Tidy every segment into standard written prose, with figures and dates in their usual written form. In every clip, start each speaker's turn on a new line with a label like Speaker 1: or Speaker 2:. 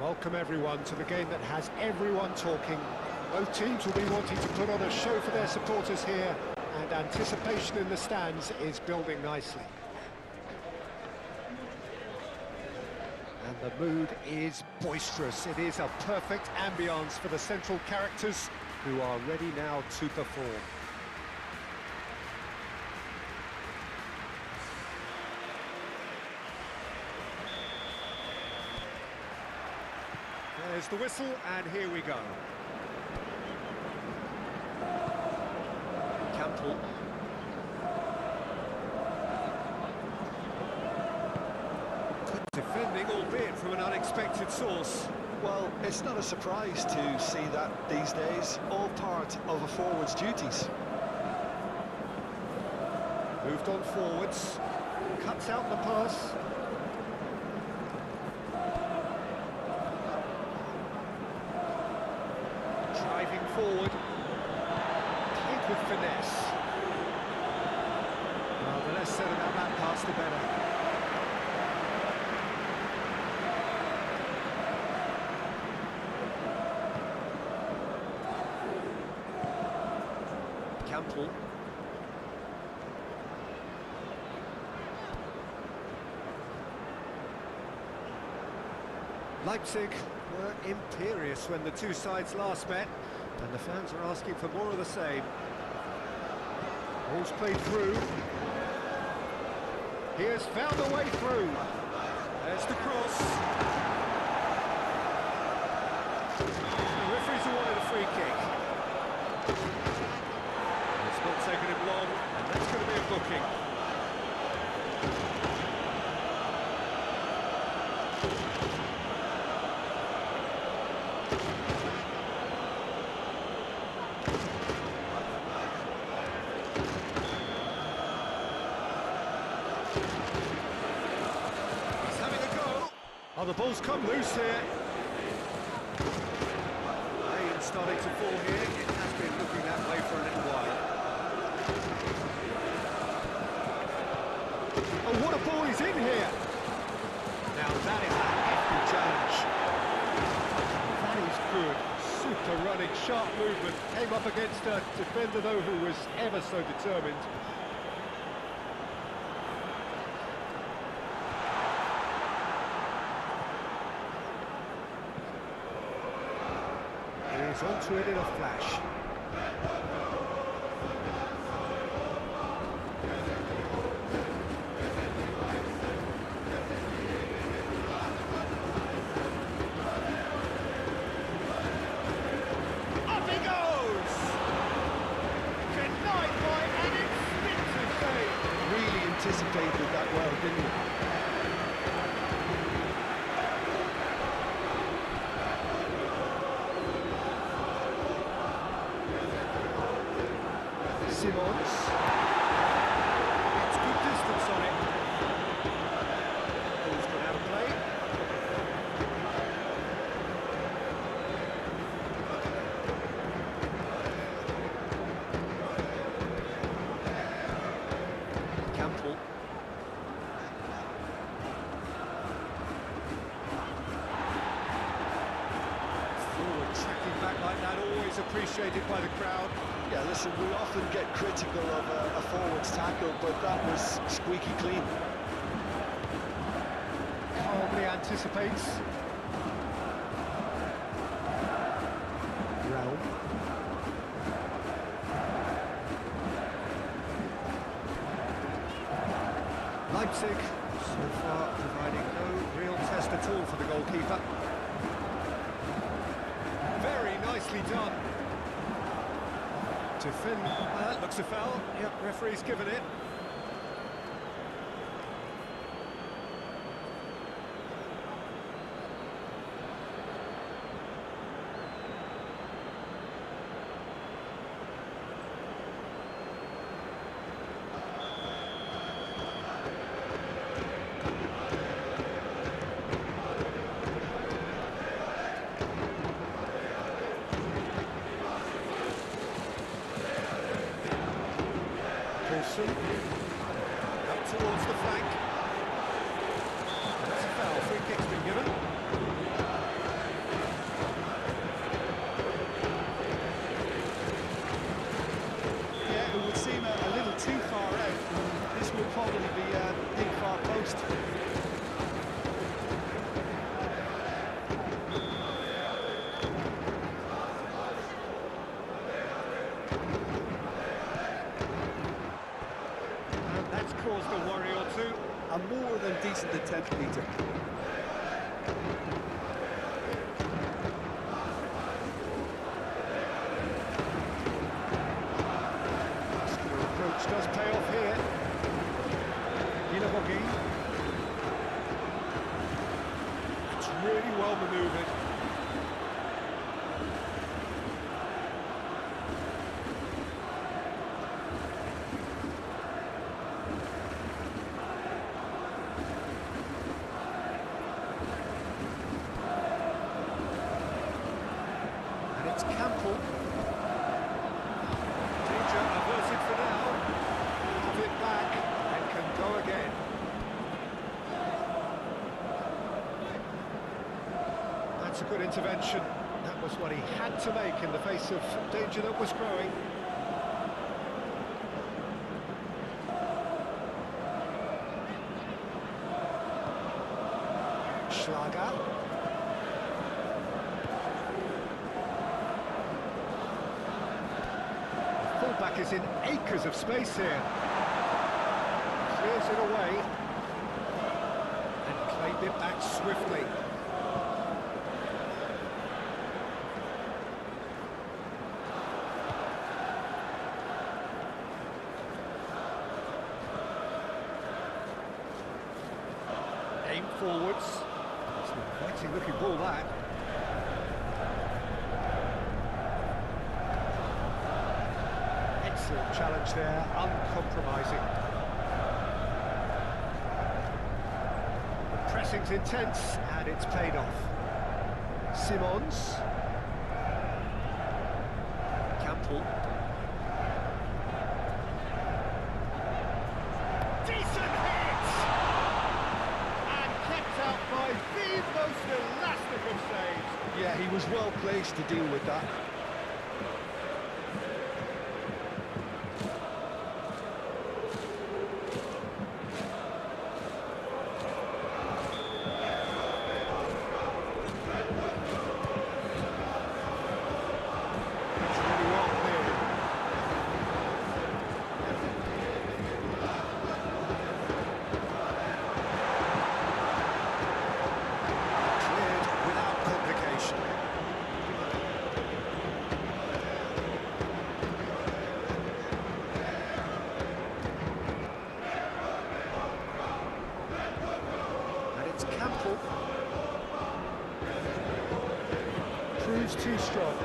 Speaker 1: Welcome everyone to the game that has everyone talking. Both teams will be wanting to put on a show for their supporters here, and anticipation in the stands is building nicely. And the mood is boisterous. It is a perfect ambience for the central characters who are ready now to perform. There's the whistle, and here we go. Campbell. Good defending, albeit from an unexpected source.
Speaker 2: Well, it's not a surprise to see that these days, all part of a forward's duties.
Speaker 1: Moved on forwards, cuts out the pass. Driving forward, played with finesse. Well, the less said about that pass, the better. Campbell. Leipzig were imperious when the two sides last met, and the fans are asking for more of the same. Ball's played through. He has found a way through. There's the cross. The referee's awarded a free kick. It's not taken him long, and that's going to be a booking. Oh, the ball's come loose here. Rain starting to fall here. It has been looking that way for a little while. Oh, what a ball is in here! Now that is a hefty challenge. That is good. Super running, sharp movement. Came up against a defender, though, who was ever so determined. He's onto it in a flash. Up he goes! Denied by an instinctive save.
Speaker 2: Really anticipated that well, didn't he?
Speaker 1: Simons. It's good distance on it. Ball's gone out of play. Campbell. Forward tracking back like that, always appreciated by the crowd.
Speaker 2: Yeah, listen, we often get critical of a forward's tackle, but that was squeaky clean.
Speaker 1: Calmly anticipates. Realm. Leipzig, so far providing no real test at all for the goalkeeper. Very nicely done. To Finn, that looks a foul. Yep, referee's given it. Wilson.
Speaker 2: more than decent attempt, Peter.
Speaker 1: Muscular approach does pay off here. It's really well manoeuvred. Campbell. Danger averted for now. Have it back and can go again. That's a good intervention. That was what he had to make in the face of danger that was growing. Schlager. Fullback is in acres of space here. Clears it away and claimed it back swiftly. Aim forwards. It's an inviting looking ball, that. Excellent challenge there, uncompromising. The pressing's intense, and it's paid off. Simons. Campbell. Decent hit! And kept out by the most elastic of saves.
Speaker 2: Yeah, he was well placed to deal with that.
Speaker 1: Proves too strong.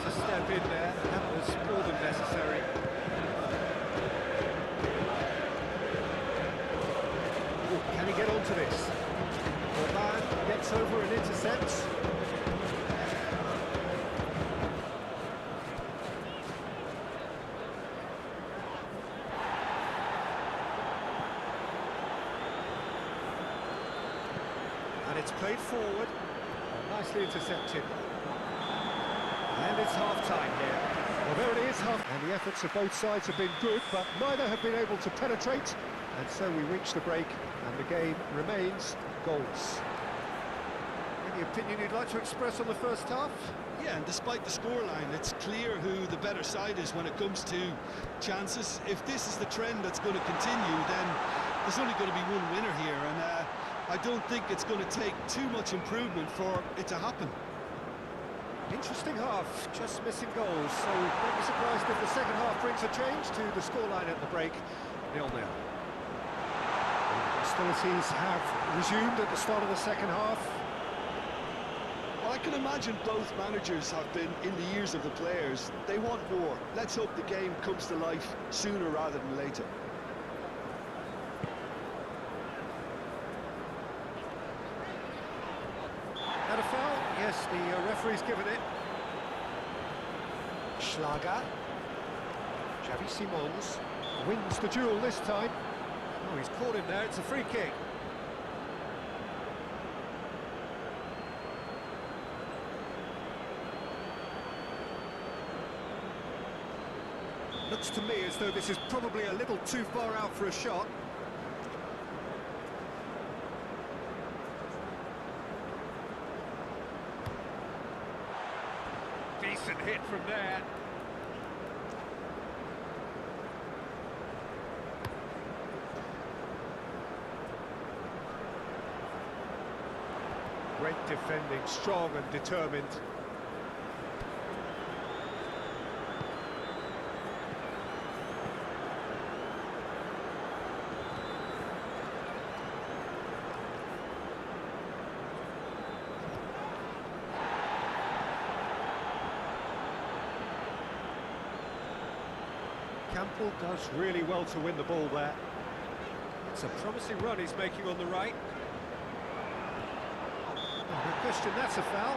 Speaker 1: To step in there, that was more than necessary. Ooh, can he get onto this? Orban gets over and intercepts. And it's played forward. Nicely intercepted. And it's half-time here. Well, there it is, and the efforts of both sides have been good, but neither have been able to penetrate, and so we reach the break, and the game remains goals. Any opinion you'd like to express on the first half?
Speaker 2: Yeah, and despite the scoreline, it's clear who the better side is when it comes to chances. If this is the trend that's going to continue, then there's only going to be one winner here, and I don't think it's going to take too much improvement for it to happen.
Speaker 1: Interesting half, just missing goals, so don't be surprised if the second half brings a change to the scoreline at the break, 0-0. Hostilities have resumed at the start of the second half.
Speaker 2: Well, I can imagine both managers have been in the ears of the players. They want more. Let's hope the game comes to life sooner rather than later.
Speaker 1: And a foul? Yes, the referee's given it. Schlager. Xavi Simons wins the duel this time. Oh, he's caught him there, it's a free kick. Looks to me as though this is probably a little too far out for a shot. Decent hit from there. Great defending, strong and determined. Campbell does really well to win the ball there. It's a promising run he's making on the right. No question, that's a foul.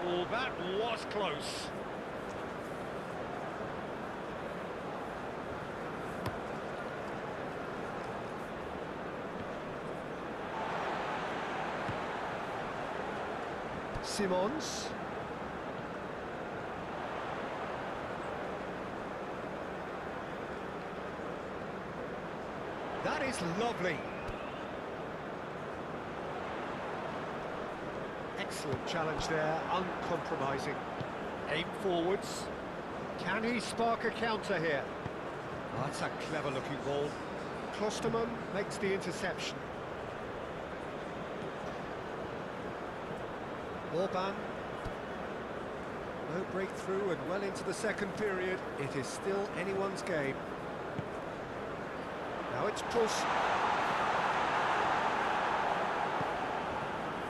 Speaker 1: Oh, that was close. Simons. That is lovely. Excellent challenge there, uncompromising. Aim forwards. Can he spark a counter here? Oh, that's a clever-looking ball. Klosterman makes the interception. Orban. No breakthrough and well into the second period. It is still anyone's game. Now it's Puss.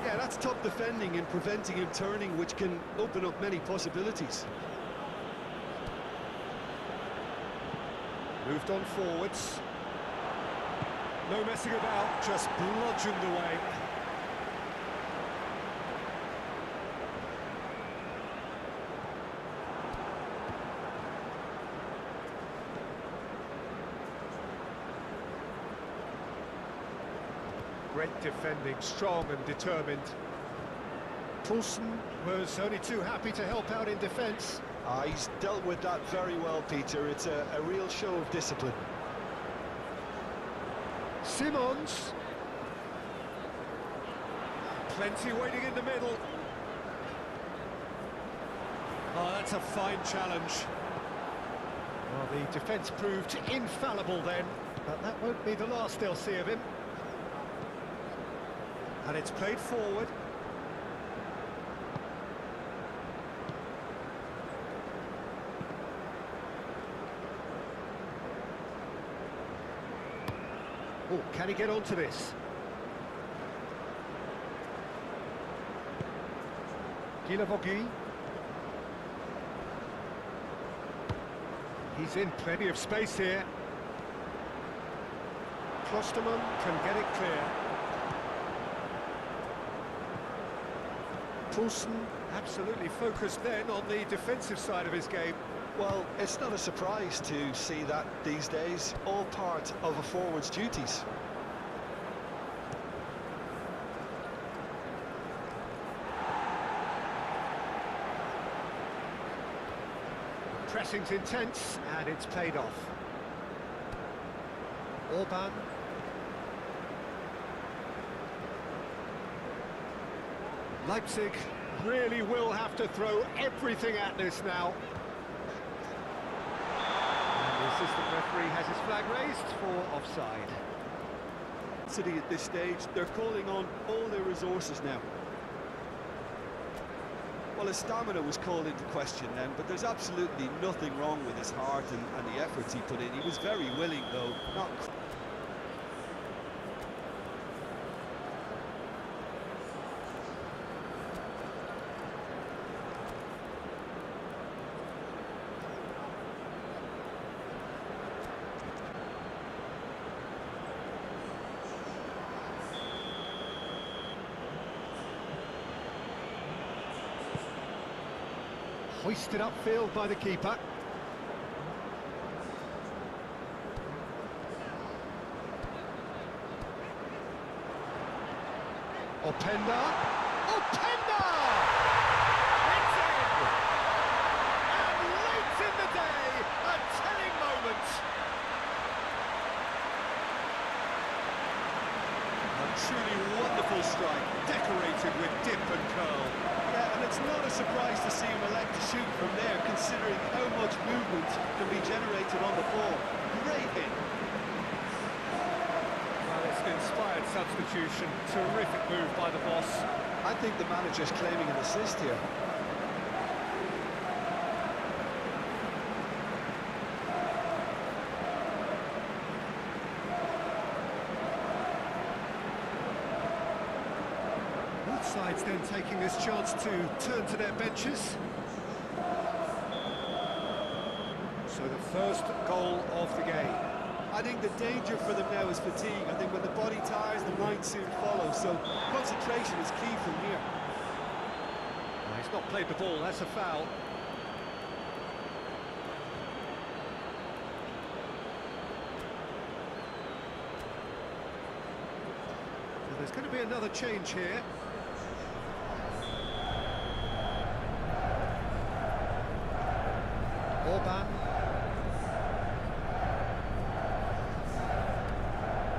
Speaker 2: Yeah, that's top defending and preventing him turning, which can open up many possibilities.
Speaker 1: Moved on forwards. No messing about, just bludgeoned away. Great defending, strong and determined. Poulsen was only too happy to help out in defence.
Speaker 2: He's dealt with that very well, Peter. It's a real show of discipline.
Speaker 1: Simons. Plenty waiting in the middle. Oh, that's a fine challenge. Well, the defence proved infallible then, but that won't be the last they'll see of him. And it's played forward. Oh, can he get onto this? Guilavogui. He's in plenty of space here. Klosterman can get it clear. Poulsen absolutely focused then on the defensive side of his game.
Speaker 2: Well, it's not a surprise to see that these days, all part of a forward's duties.
Speaker 1: Pressing's intense, and it's paid off. Orban. Leipzig really will have to throw everything at this now. And the assistant referee has his flag raised for offside.
Speaker 2: City at this stage, they're calling on all their resources now. Well, his stamina was called into question then, but there's absolutely nothing wrong with his heart and the efforts he put in. He was very willing, though, not...
Speaker 1: Hoisted upfield by the keeper. Openda. Openda! It's in! And Leipzig
Speaker 2: It's not a surprise to see him elect to shoot from there, considering how much movement can be generated on the ball. Great hit.
Speaker 1: Well, it's an inspired substitution. Terrific move by the boss.
Speaker 2: I think the manager's claiming an assist here.
Speaker 1: Both sides then taking this chance to turn to their benches. So the first goal of the game.
Speaker 2: I think the danger for them now is fatigue. I think when the body tires, the mind soon follows. So concentration is key from here.
Speaker 1: Well, he's not played the ball, that's a foul. So there's going to be another change here. Orban.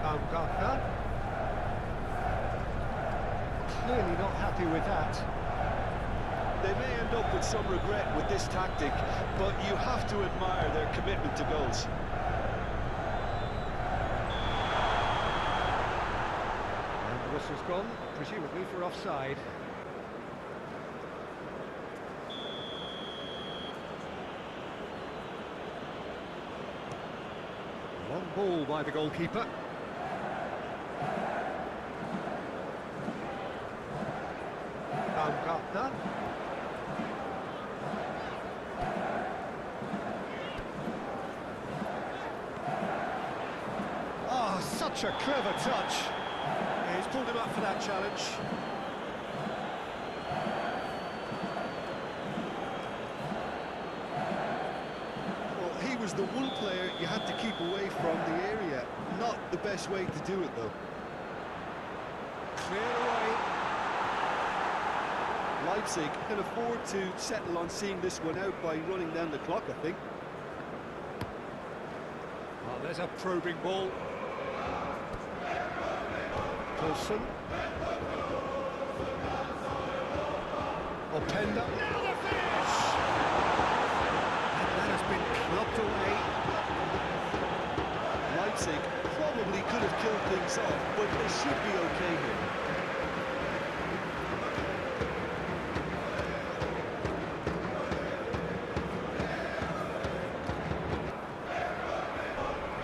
Speaker 1: Baumgartner. Clearly not happy with that.
Speaker 2: They may end up with some regret with this tactic, but you have to admire their commitment to goals.
Speaker 1: And the whistle's gone, presumably for offside. Long ball by the goalkeeper. Baumgartner. Oh, such a clever touch. Yeah, he's pulled him up for that challenge.
Speaker 2: Well, he was the one player you had to keep away from the area. Not the best way to do it, though.
Speaker 1: Clear away.
Speaker 2: Leipzig can afford to settle on seeing this one out by running down the clock, I think.
Speaker 1: Well, there's a probing ball. Paulson. Openda. Now the finish! And that has been clubbed away.
Speaker 2: Leipzig probably could have killed things off, but they should be okay here.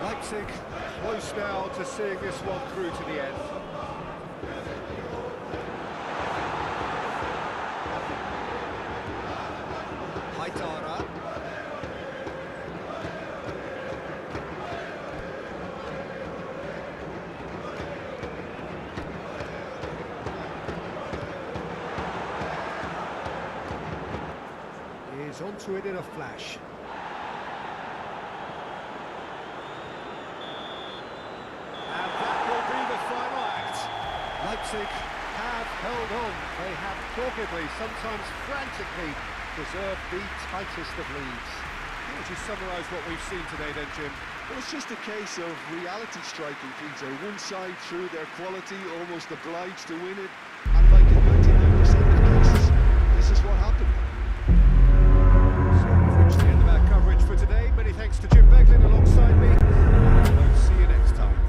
Speaker 1: Leipzig close now to seeing this one through to the end. Haidara. Is onto it in a flash. Leipzig have held on. They have doggedly, sometimes frantically, preserved the tightest of leads. How would you summarise what we've seen today then, Jim?
Speaker 2: Well, it's just a case of reality striking, Peter. One side, through their quality, almost obliged to win it. And like in 99% of cases, this is what happened.
Speaker 1: So we've reached the end of our coverage for today. Many thanks to Jim Beglin alongside me. We'll see you next time.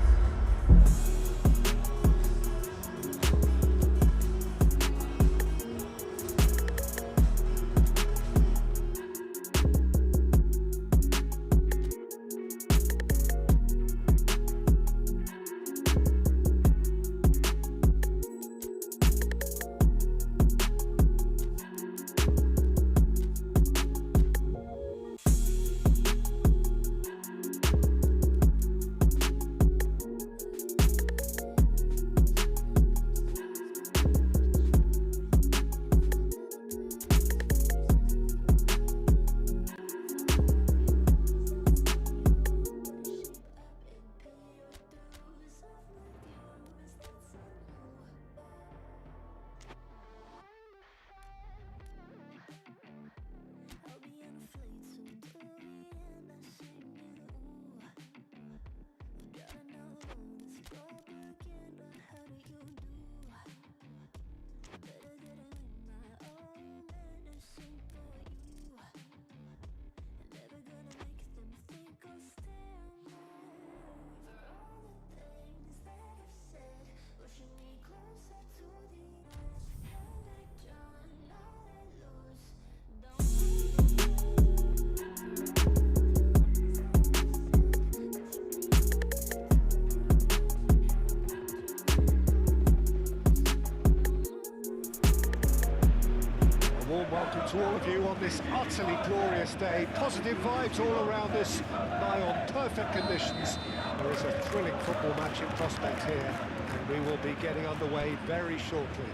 Speaker 1: warm welcome to all of you on this utterly glorious day. Positive vibes all around this, nigh on perfect conditions. There is a thrilling football match in prospect here, and we will be getting underway very shortly.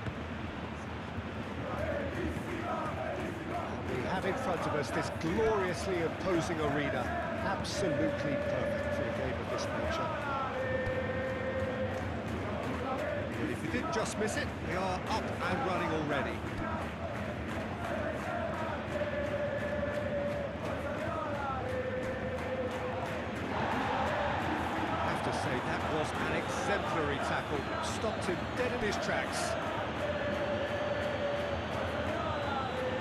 Speaker 1: We have in front of us this gloriously imposing arena, absolutely perfect for a game of this nature. But if you did just miss it, we are up and running already. That was an exemplary tackle, stopped him dead in his tracks.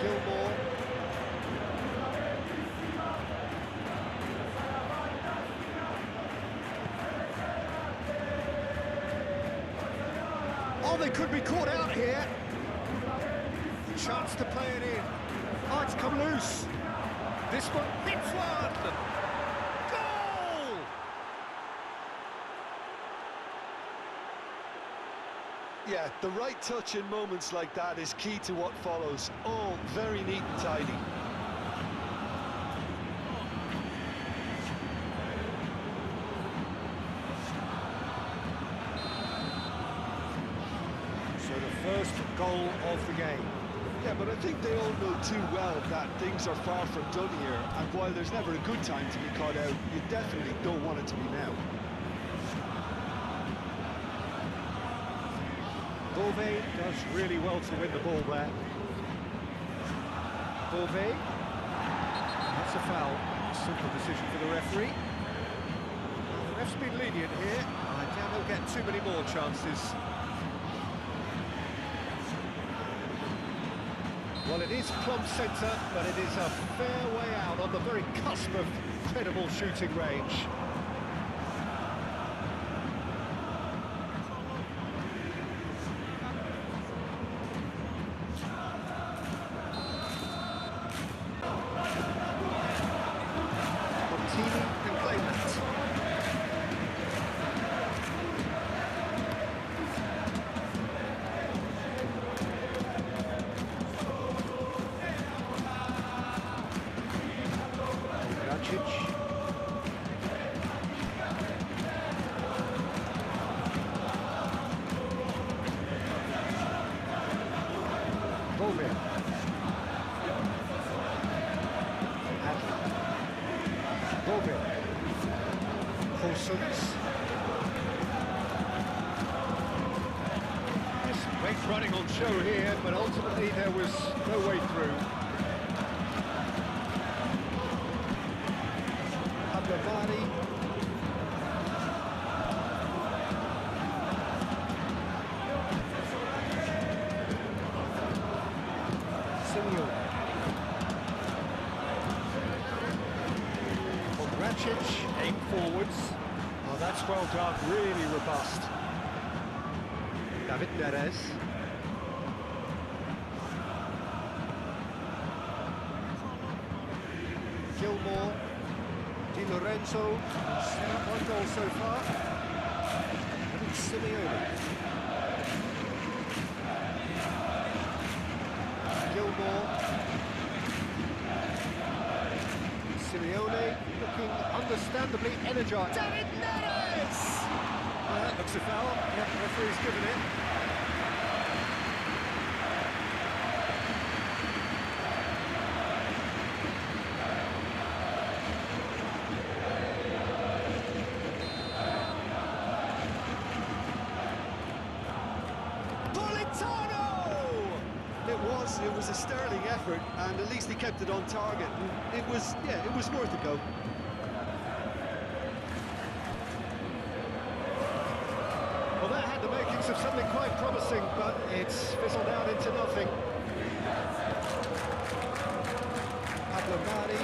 Speaker 1: Gilmore. Oh, they could be caught out here. Chance to play it in. Oh, it's come loose. This one hits one.
Speaker 2: Yeah, the right touch in moments like that is key to what follows. All very neat and tidy.
Speaker 1: So the first goal of the game.
Speaker 2: Yeah, but I think they all know too well that things are far from done here, and while there's never a good time to be caught out, you definitely don't want it to be now.
Speaker 1: Beauvais does really well to win the ball there. Beauvais. That's a foul. Simple decision for the referee. Well, the ref's been lenient here. I doubt he'll get too many more chances. Well, it is plumb centre, but it is a fair way out on the very cusp of credible shooting range. Can claim that. Racic. Beauvais. Beauvais. Paulsons. Yes, great running on show here, but ultimately there was no way through. Abdelbari. Simeon. Racic, aim forwards. Oh, that's well done, really robust. David Neres. Gilmore. Di Lorenzo. Set up one goal so far. And it's Simeone. Gilmore. Simeone looking understandably energised. David Neres! That looks a foul. Yep, the referee's given it.
Speaker 2: It was a sterling effort, and at least he kept it on target. It was worth a go.
Speaker 1: Well, that had the makings of something quite promising, but it's fizzled out into nothing. Abdelbari.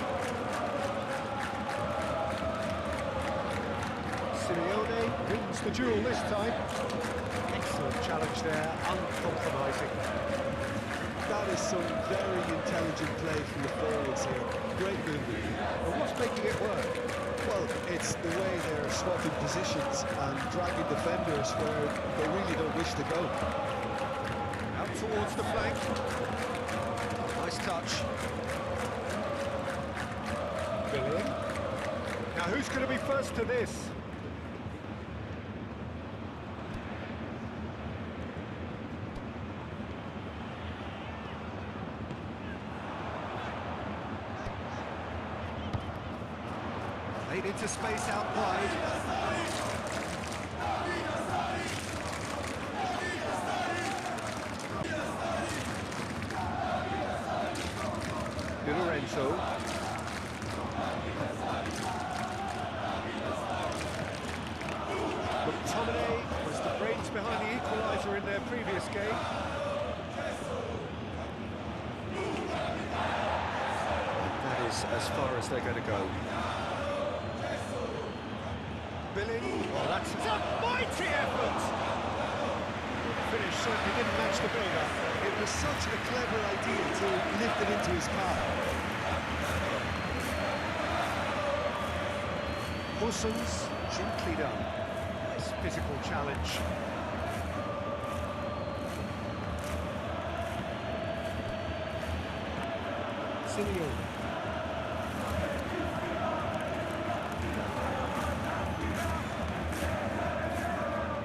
Speaker 1: Simeone wins the duel this time. Excellent challenge there, uncompromising.
Speaker 2: That is some very intelligent play from the forwards here. Great movement.
Speaker 1: Well, what's making it work?
Speaker 2: Well, it's the way they're swapping positions and dragging defenders where they really don't wish to go.
Speaker 1: Out towards the flank. Nice
Speaker 2: touch.
Speaker 1: Billion. Now who's going to be first to this? Played into space out wide. Di Lorenzo. McTominay was the brains behind the equaliser in their previous game. That is as far as they're going to go. Billing. Well, that's a mighty effort! The finish certainly didn't match the build-up.
Speaker 2: It was such a clever idea to lift it into his path.
Speaker 1: Hussons, gently done. Nice physical challenge. Simeone.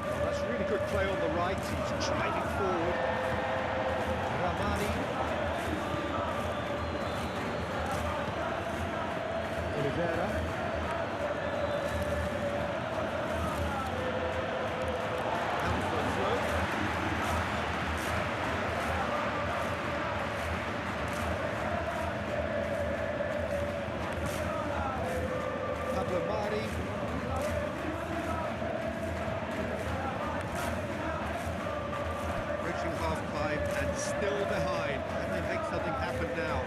Speaker 1: Well, that's really good play on the right. He's driving forward. Ramani. Oliveira. Reaching half-pipe and still behind. Can they make something happen now?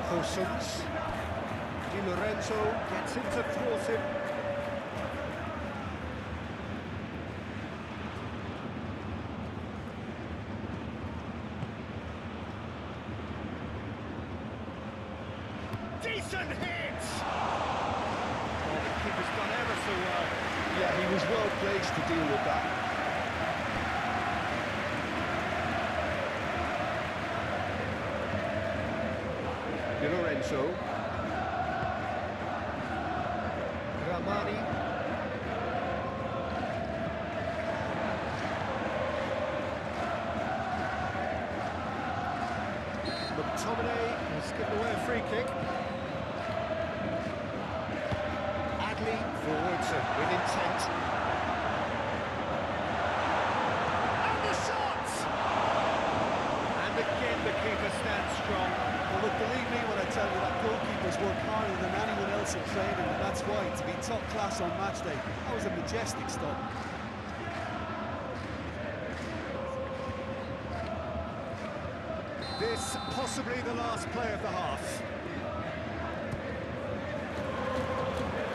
Speaker 1: Hussons. Di Lorenzo gets him to thwart him. Decent hit! Oh, the keeper's done ever so well.
Speaker 2: Yeah, he was well placed to deal with that.
Speaker 1: Di Lorenzo. Ramani. McTominay has given away a free kick. Adley forwards and with intent. And the shot! And again the keeper stands strong.
Speaker 2: Well, look, believe me when I tell you that goalkeepers work harder than anyone else in training, and that's why, to be top class on match day, that was a majestic stop.
Speaker 1: This possibly the last play of the half.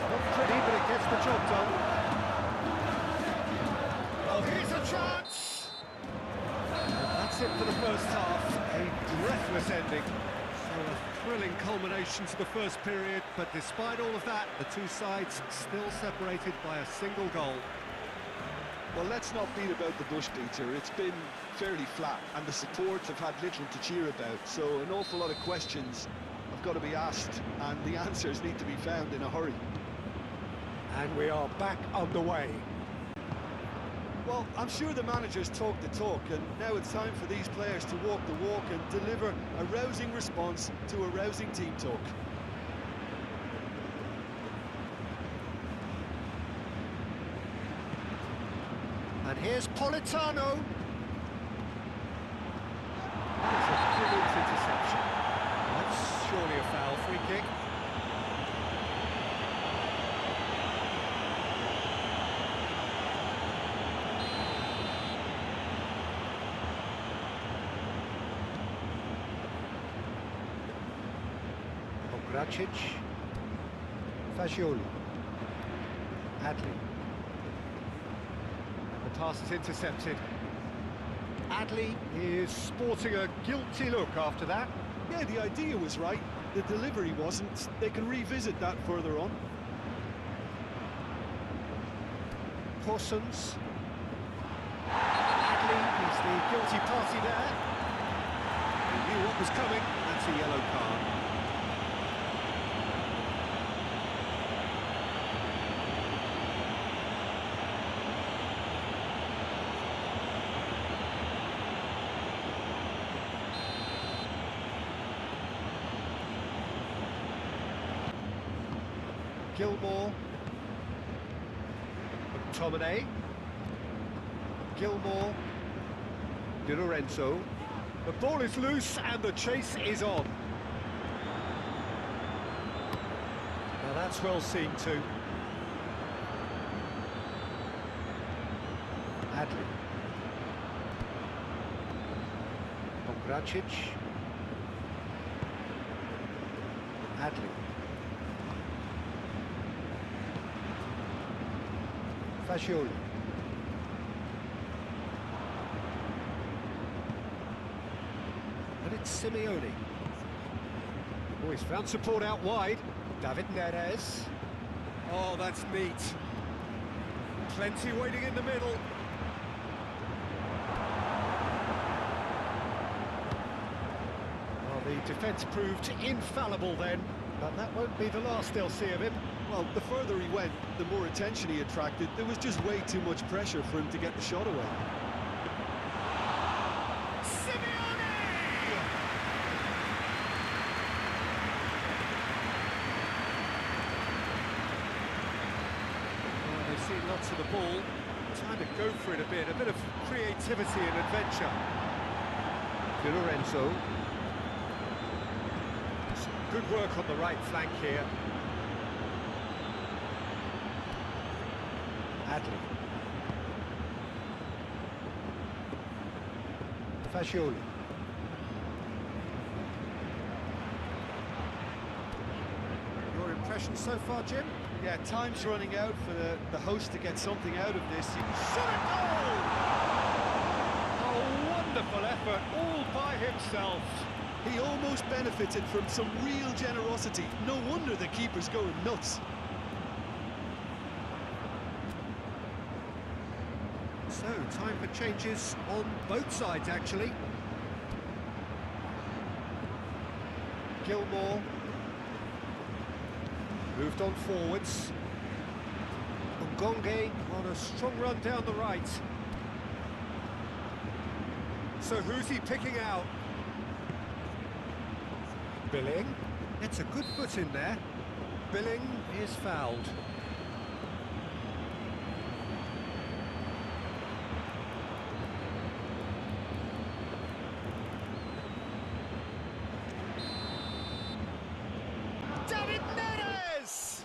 Speaker 1: Not pretty, but it gets the job done. Oh, here's a chance! That's it for the first half. A breathless ending. So a thrilling culmination to the first period, but despite all of that, the two sides still separated by a single goal.
Speaker 2: Well, let's not beat about the bush, Peter. It's been fairly flat, and the supports have had little to cheer about, so an awful lot of questions have got to be asked, and the answers need to be found in a hurry.
Speaker 1: And we are back underway.
Speaker 2: Well, I'm sure the managers talk the talk, and now it's time for these players to walk the walk and deliver a rousing response to a rousing team talk.
Speaker 1: And here's Politano. That's a brilliant interception. That's surely a foul, free kick. Gracic, Fagioli, Adley. The pass is intercepted. Adley is sporting a guilty look after that.
Speaker 2: Yeah, the idea was right, the delivery wasn't. They can revisit that further on.
Speaker 1: Possums. Adley is the guilty party there. He knew what was coming. That's a yellow card. Gilmore. McTominay. Gilmore. Di Lorenzo. The ball is loose and the chase is on. Now that's well seen too. Adley. Pongracic. Adley. Fascioli. And it's Simeone. Oh, he's found support out wide. David Neres. Oh, that's neat. Plenty waiting in the middle. Well, the defence proved infallible then, but that won't be the last they'll see of him.
Speaker 2: Well, the further he went, the more attention he attracted. There was just way too much pressure for him to get the shot away.
Speaker 1: They've seen lots of the ball. Time to go for it a bit of creativity and adventure. Di Lorenzo. Some good work on the right flank here. Adley. Fascioli. Your impression so far, Jim?
Speaker 2: Yeah, time's running out for the host to get something out of this.
Speaker 1: Shot it goal! A wonderful effort, all by himself.
Speaker 2: He almost benefited from some real generosity. No wonder the keeper's going nuts.
Speaker 1: So, time for changes on both sides, actually. Gilmore. Moved on forwards. Ngonge on a strong run down the right. So who's he picking out? Billing. It's a good foot in there. Billing is fouled. David Neres!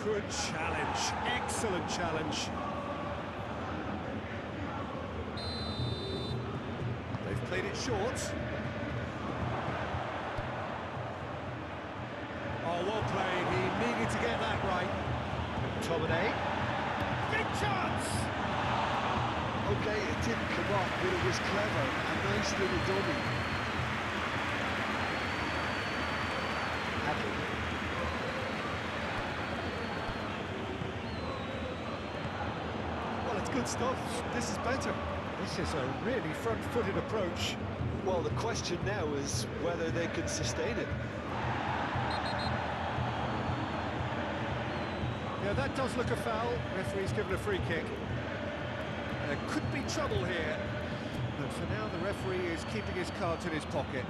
Speaker 1: Good challenge, excellent challenge. They've played it short. Oh, well played, he needed to get that right. McTominay. Big chance!
Speaker 2: Okay, it didn't come off, but it was clever. A nice little dummy. Well, it's good stuff. This is better.
Speaker 1: This is a really front-footed approach.
Speaker 2: Well, the question now is whether they can sustain it.
Speaker 1: Yeah, that does look a foul. Referee's given a free kick. There could be trouble here. But for now, the referee is keeping his cards in his pocket.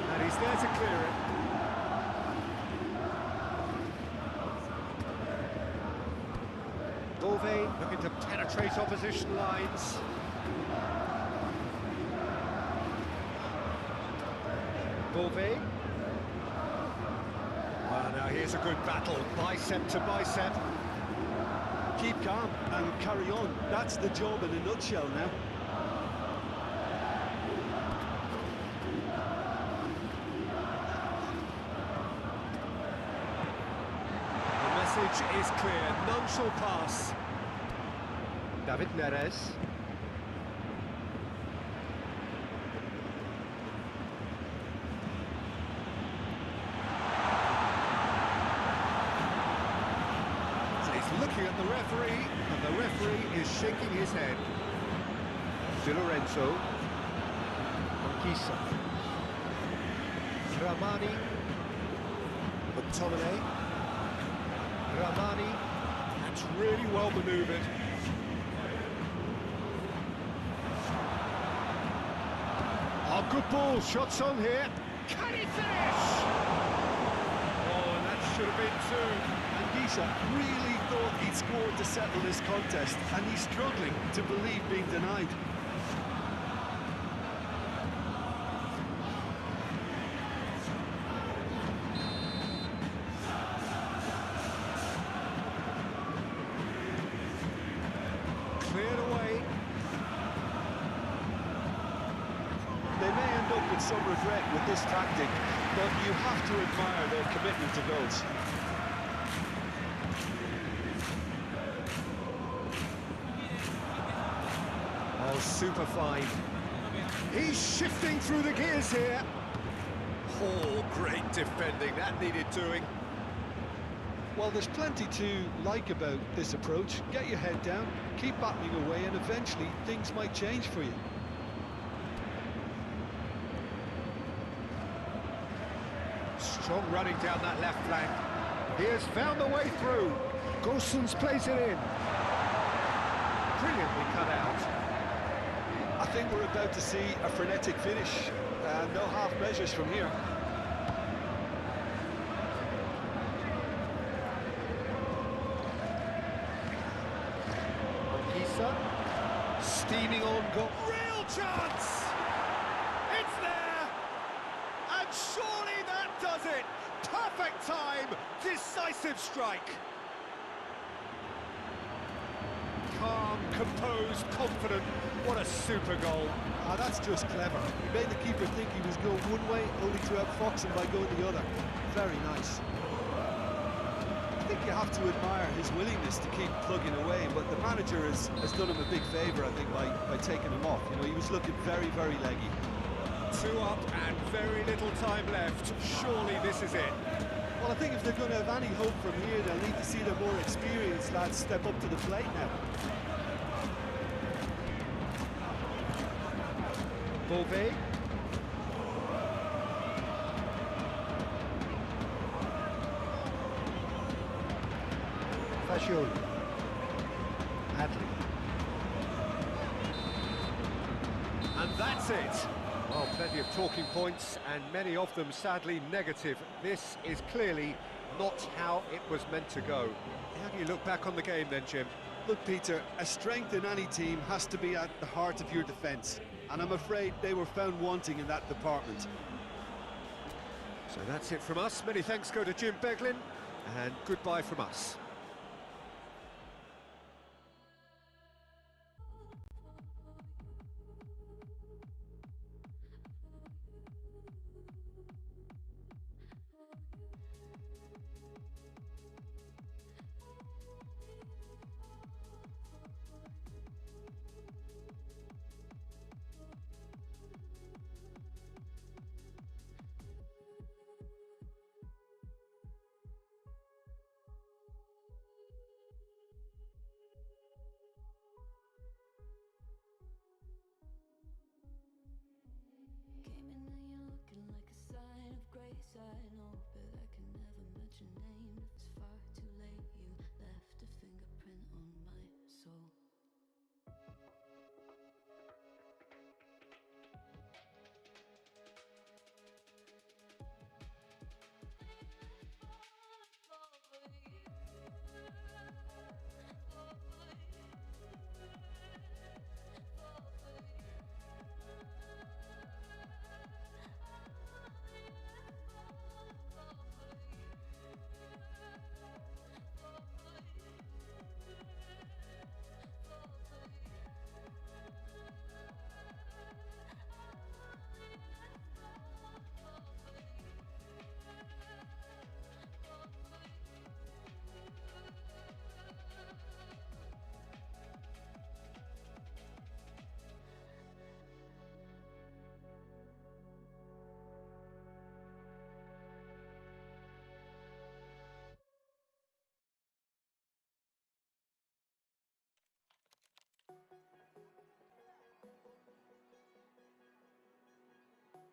Speaker 1: And he's there to clear it. Bove looking to penetrate opposition lines. Bove. Well, now here's a good battle, bicep to bicep.
Speaker 2: Keep calm and carry on. That's the job in a nutshell now.
Speaker 1: message is clear, none shall pass. David Neres. So he's looking at the referee, and the referee is shaking his head. Di Lorenzo. Kisa. Ramani. McTominay. Ramani. That's really well manoeuvred. Oh, good ball. Shots on here. Can he finish? Oh, and that should have been two.
Speaker 2: And Gisa really thought he'd scored to settle this contest, and he's struggling to believe being denied.
Speaker 1: Cleared away.
Speaker 2: They may end up with some regret with this tactic, but you have to admire their commitment to goals.
Speaker 1: Oh, super fine. He's shifting through the gears here. Oh, great defending. That needed doing.
Speaker 2: Well, there's plenty to like about this approach. Get your head down, keep battling away, and eventually things might change for you.
Speaker 1: Strong running down that left flank. He has found the way through. Gosens plays it in. Brilliantly cut out.
Speaker 2: I think we're about to see a frenetic finish. No half measures from here.
Speaker 1: Steaming on, got real chance! It's there! And surely that does it! Perfect time, decisive strike! Calm, composed, confident, what a super goal.
Speaker 2: Ah, that's just clever. He made the keeper think he was going one way, only to outfox him by going the other. Very nice. I think you have to admire his willingness to keep plugging away, but the manager has done him a big favour, I think, by taking him off. You know, he was looking very, very leggy.
Speaker 1: 2 up and very little time left. Surely this is it.
Speaker 2: Well, I think if they're going to have any hope from here, they'll need to see their more experienced lads step up to the plate now.
Speaker 1: Beauvais. Fascioli. Hadley. And that's it. Well, plenty of talking points, and many of them sadly negative. This is clearly not how it was meant to go. How do you look back on the game then, Jim?
Speaker 2: Look, Peter, a strength in any team has to be at the heart of your defence, and I'm afraid they were found wanting in that department.
Speaker 1: So that's it from us. Many thanks go to Jim Beglin, and goodbye from us.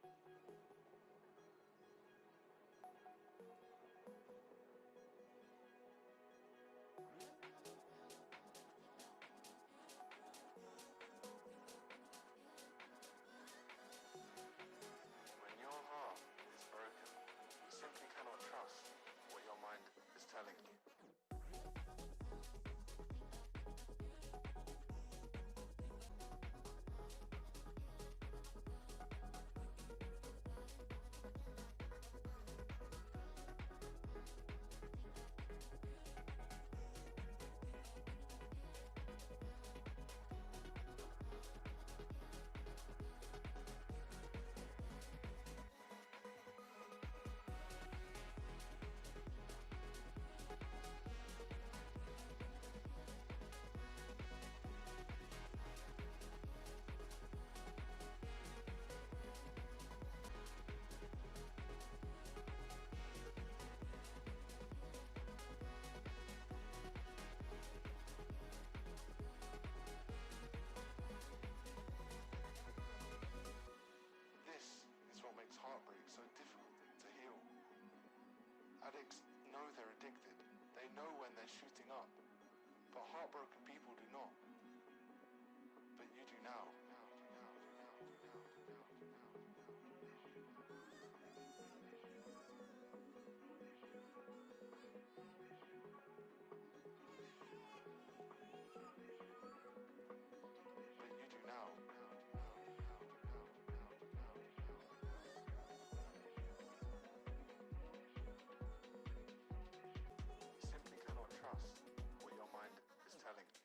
Speaker 3: When your heart is broken, you simply cannot trust what your mind is telling you. This is what makes heartbreak so difficult to heal. Addicts know they're addicted. They know when they're shooting up. But heartbroken people do not. But you do now. But you do now. You simply cannot trust what your mind is telling you.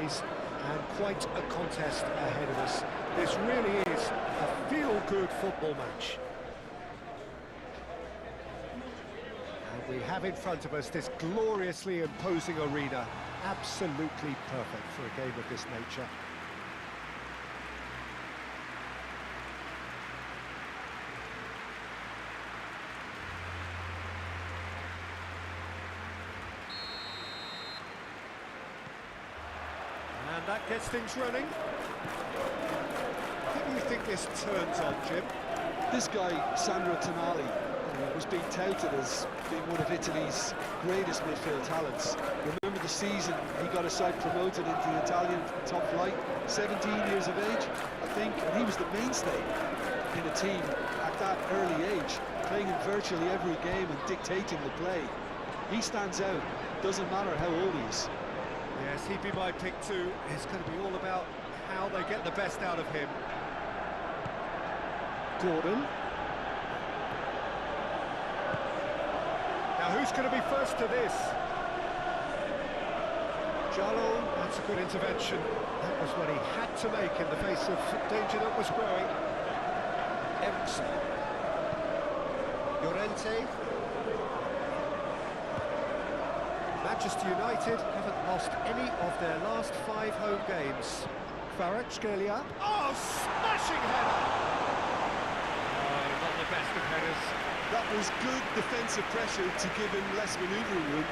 Speaker 1: referees, and quite a contest ahead of us. This really is a feel-good football match. And we have in front of us this gloriously imposing arena, absolutely perfect for a game of this nature. And that gets things running. Who do you think this turns on, Jim?
Speaker 2: This guy, Sandro Tonali, was being touted as being one of Italy's greatest midfield talents. Remember the season he got a side promoted into the Italian top flight, 17 years of age, I think, and he was the mainstay in a team at that early age, playing in virtually every game and dictating the play. He stands out, doesn't matter how old he is.
Speaker 1: Yes, he'd be my pick too. It's going to be all about how they get the best out of him. Gordon. Now who's going to be first to this? Jallo, that's a good intervention. That was what he had to make in the face of danger that was growing. Eriksson. Llorente. Manchester United haven't lost any of their last 5 home games. Kvaratskhelia. Oh, smashing header! Oh, not the best of headers.
Speaker 2: That was good defensive pressure to give him less manoeuvring room.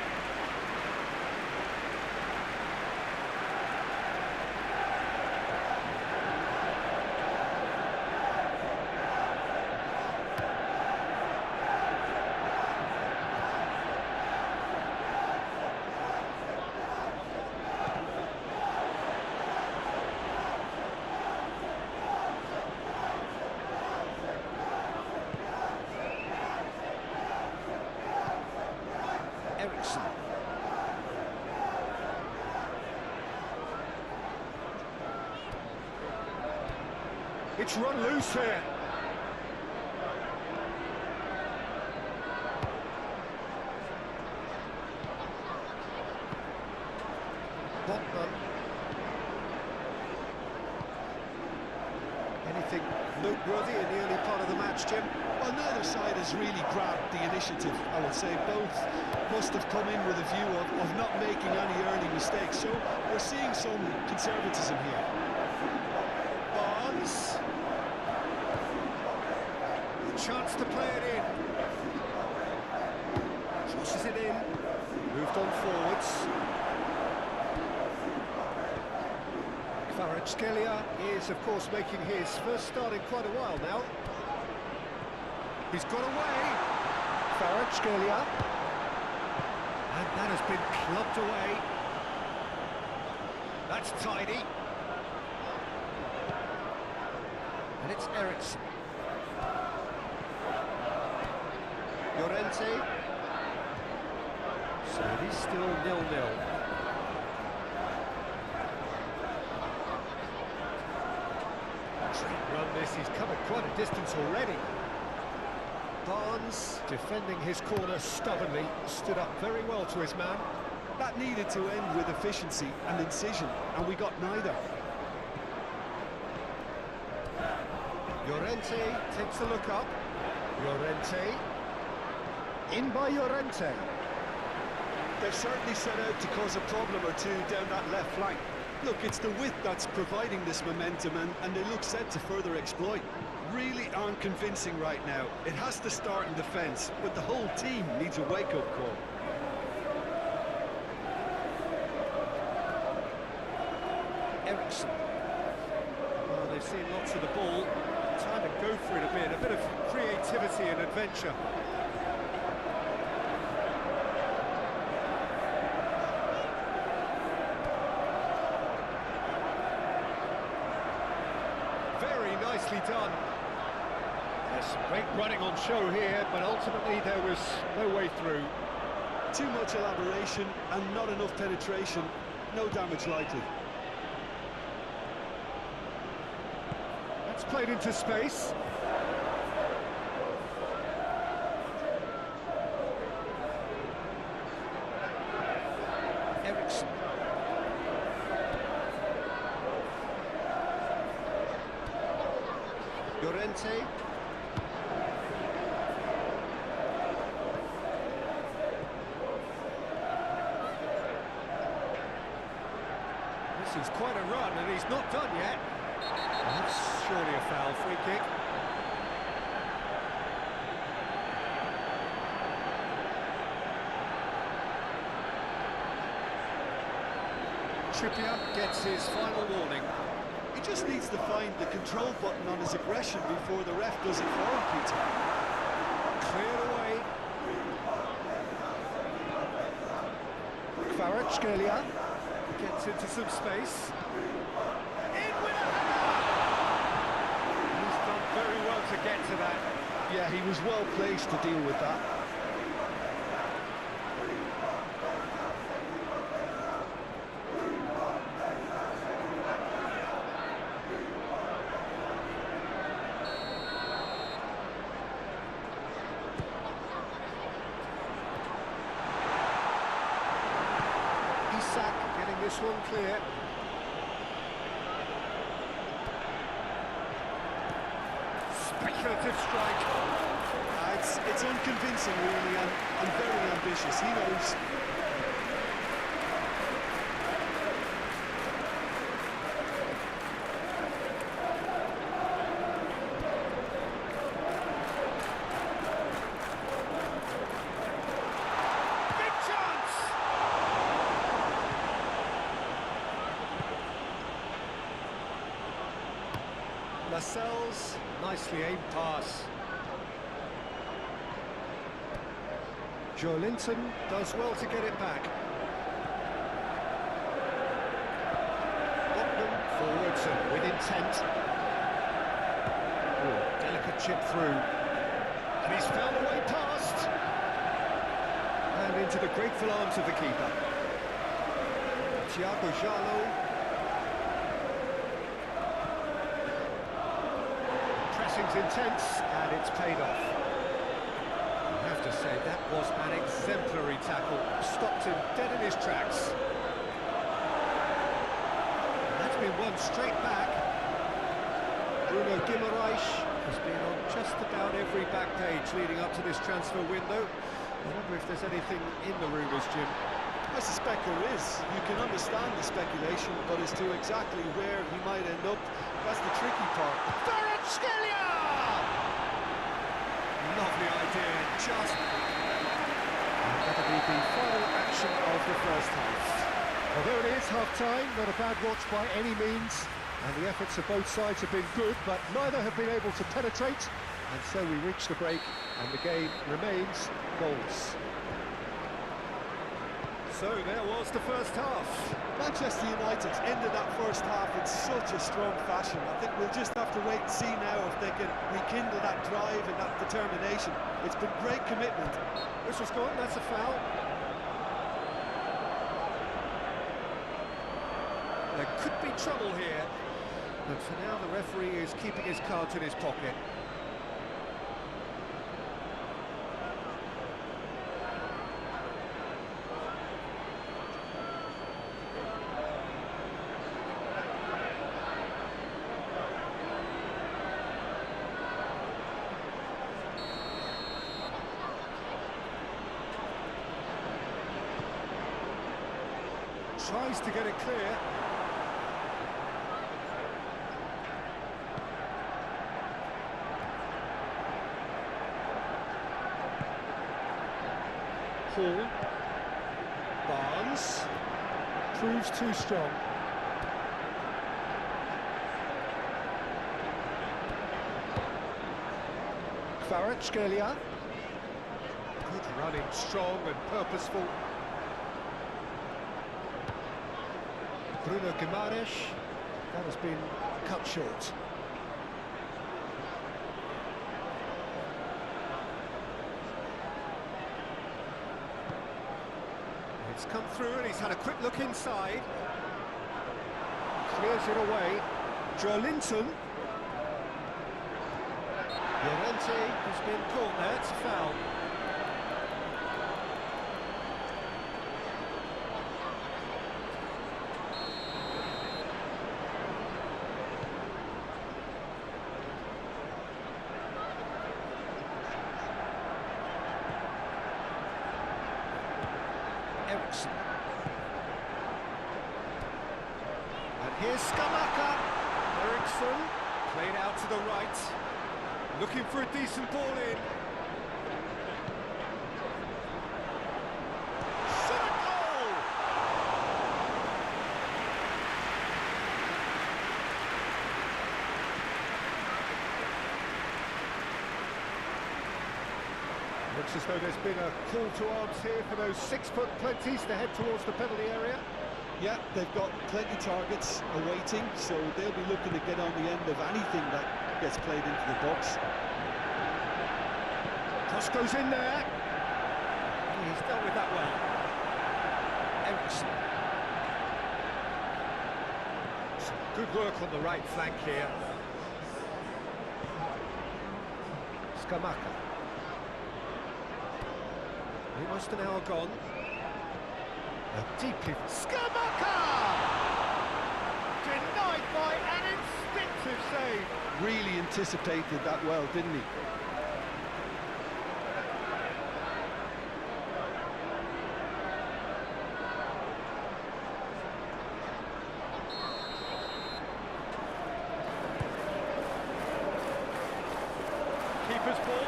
Speaker 1: Eriksson. It's run loose here. Botman. Anything noteworthy in the early part of the match, Jim?
Speaker 2: Well, neither side has really grabbed the initiative, I would say. Both must have come in with a view of not making any early mistakes. So we're seeing some conservatism here.
Speaker 1: Barnes. A chance to play it in. Crosses it in. Moved on forwards. Kvaratskhelia is, of course, making his first start in quite a while now. He's got away. Kvaratskhelia. And that has been clubbed away. That's tidy. And it's Eriksson. Llorente. So it is still 0-0. Run this, he's covered quite a distance already. Barnes, defending his corner stubbornly, stood up very well to his man.
Speaker 2: That needed to end with efficiency and incision, and we got neither.
Speaker 1: Llorente takes a look up. Llorente. In by Llorente.
Speaker 2: They've certainly set out to cause a problem or two down that left flank. Look, it's the width that's providing this momentum, and they look set to further exploit. Really aren't convincing right now. It has to start in defence, but the whole team needs a wake-up call.
Speaker 1: Eriksson. Well, they've seen lots of the ball. Time to go for it a bit of creativity and adventure. Very nicely done. There's some great running on show here, but ultimately there was no way through.
Speaker 2: Too much elaboration and not enough penetration. No damage likely.
Speaker 1: That's played into space. Eriksson. Llorente. This is quite a run, and he's not done yet. That's surely a foul. Free kick. Trippier gets his final warning.
Speaker 2: He just needs to find the control button on his aggression before the ref does it for him, Peter.
Speaker 1: Cleared away. Kvaratskhelia gets into some space. In with a header! He's done very well to get to that.
Speaker 2: Yeah, he was well placed to deal with that.
Speaker 1: Getting this one clear. Speculative strike.
Speaker 2: It's unconvincing, really, and very ambitious. He knows.
Speaker 1: Lascelles, nicely aimed pass. Joe Linton does well to get it back. Botman forwards and with intent. Oh, delicate chip through. And he's found a way past. And into the grateful arms of the keeper. Thiago Jalo. Pressing's intense, and it's paid off. I have to say, that was an exemplary tackle. Stopped him dead in his tracks. And that's been won straight back. Bruno Guimaraes has been on just about every back page leading up to this transfer window. I wonder if there's anything in the rumours, Jim.
Speaker 2: I suspect there is. You can understand the speculation, but as to exactly where he might end up, that's the tricky part.
Speaker 1: Kvaratskhelia! Lovely idea, just... And that'll be the final action of the first half. Well, there it is, half-time. Not a bad watch by any means. And the efforts of both sides have been good, but neither have been able to penetrate. And so we reach the break, and the game remains goals. So there was the first half.
Speaker 2: Manchester United ended that first half in such a strong fashion. I think we'll just have to wait and see now if they can rekindle that drive and that determination. It's been great commitment.
Speaker 1: Whistle's gone, that's a foul. There could be trouble here, but for now the referee is keeping his cards in his pocket. Tries to get it clear. Hall. Barnes. Proves too strong. Kvaratskhelia. Good running, strong and purposeful. Bruno Guimaraes, that has been cut short. It's come through and he's had a quick look inside. Clears it away. Joe Linton. Llorente has been caught there, it's a foul. Here's Skamaka. Eriksson played out to the right. Looking for a decent ball in. Shot a goal! Looks as though there's been a call to arms here for those 6-foot plenties to head towards the penalty area.
Speaker 2: Yeah, they've got plenty targets awaiting, so they'll be looking to get on the end of anything that gets played into the box.
Speaker 1: Cross goes in there. He's dealt with that well. Eriksson. Some good work on the right flank here. Skamaka. Almost an hour gone. A deeply... Skamaka! Denied by an instinctive save.
Speaker 2: Really anticipated that well, didn't he?
Speaker 1: Keeper's ball.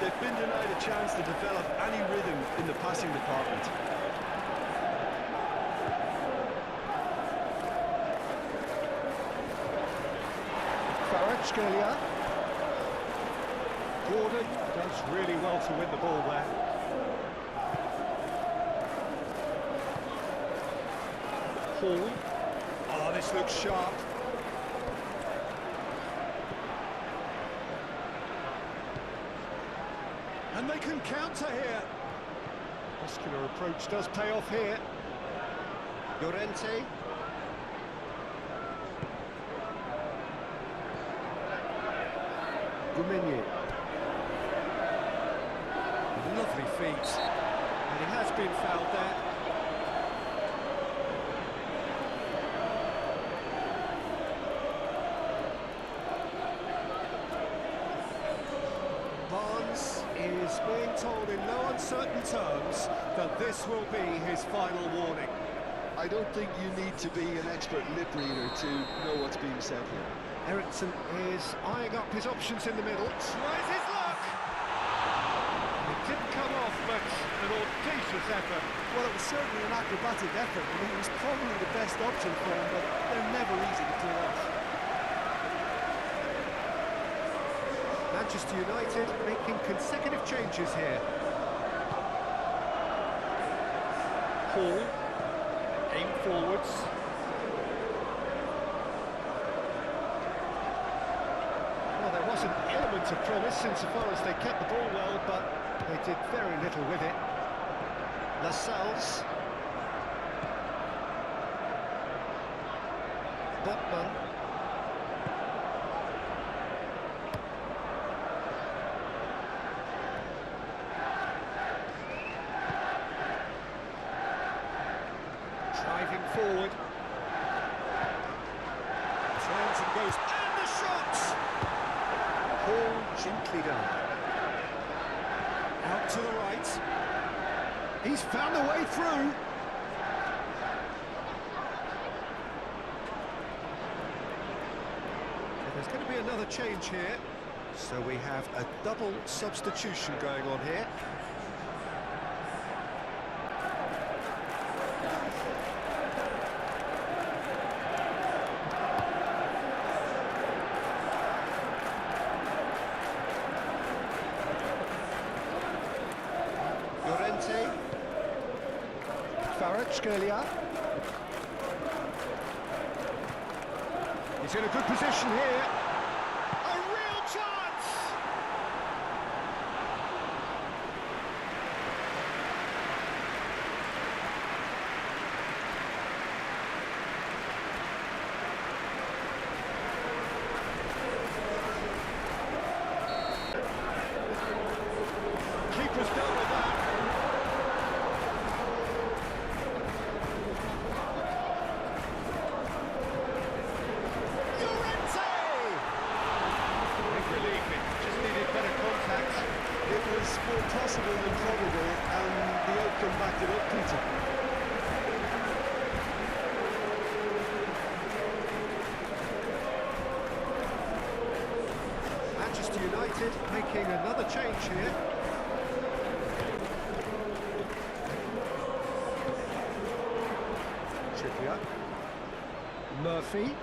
Speaker 2: They've been denied a chance to develop any rhythm in the passing department.
Speaker 1: Kvaratskhelia. Gordon does really well to win the ball there. Hall. Oh, this looks sharp. And they can counter here. Muscular approach does pay off here. Llorente. Goumenye. Lovely feet. And he has been fouled there. Is being told in no uncertain terms that this will be his final warning.
Speaker 2: I don't think you need to be an expert lip reader to know what's being said here.
Speaker 1: Eriksson is eyeing up his options in the middle. Tries his luck! It didn't come off, but an audacious effort.
Speaker 2: Well, it was certainly an acrobatic effort. I mean, it was probably the best option for him, but they're never easy to pull off.
Speaker 1: Manchester United making consecutive changes here. Hall, aim forwards. Well, there was an element of promise insofar as they kept the ball well, but they did very little with it. Lascelles. Botman. Driving forward. Turns and goes. And the shot! All gently done. Out to the right. He's found a way through. There's going to be another change here. So we have a double substitution going on here. Llorente. Kvaratskhelia. He's in a good position here. A real chance! Keeper's dealt with that. Llorente!
Speaker 2: was more possible than probable, and the outcome backed it up, Peter.
Speaker 1: Manchester United making another change here. Trippier. Murphy.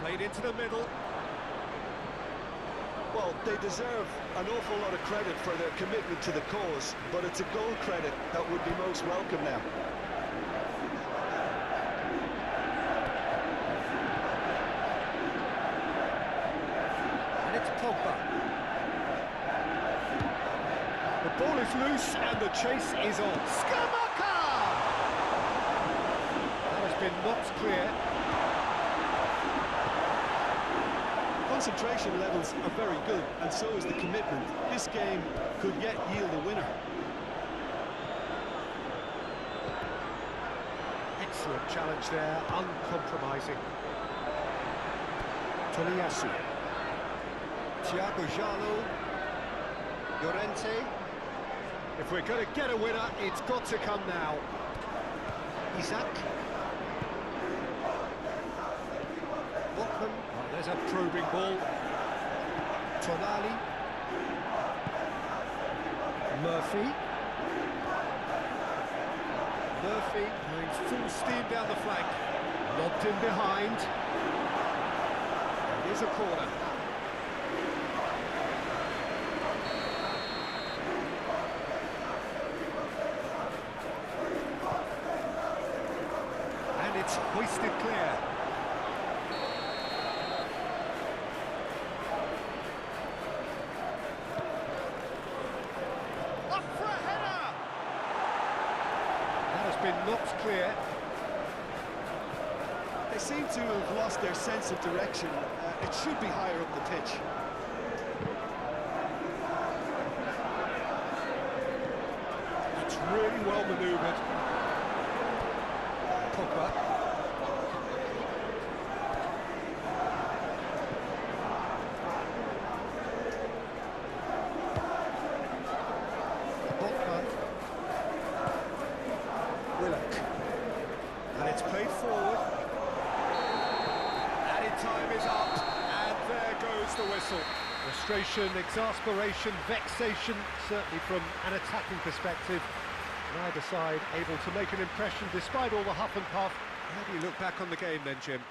Speaker 1: Played into the middle.
Speaker 2: Well, they deserve an awful lot of credit for their commitment to the cause, but it's a goal credit that would be most welcome now.
Speaker 1: And it's Pogba. The ball is loose and the chase is on. Skamaka! That has been knocked clear.
Speaker 2: Concentration levels are very good, and so is the commitment. This game could yet yield a winner.
Speaker 1: Excellent challenge there, uncompromising. Toliyasu. Thiago Jalo. Llorente. If we're going to get a winner, it's got to come now. Isaac. Botman. Oh, there's a probing ball. Tonali. Murphy going full steam down the flank. Lobbed in behind. Here's a corner. And it's hoisted clear. Been knocked clear.
Speaker 2: They seem to have lost their sense of direction. It should be higher up the pitch.
Speaker 1: It's really well manoeuvred. Pogba. And it's played forward. Added time is up, and there goes the whistle. Frustration, exasperation, vexation, certainly from an attacking perspective. Neither side able to make an impression despite all the huff and puff. How do you look back on the game then, Jim?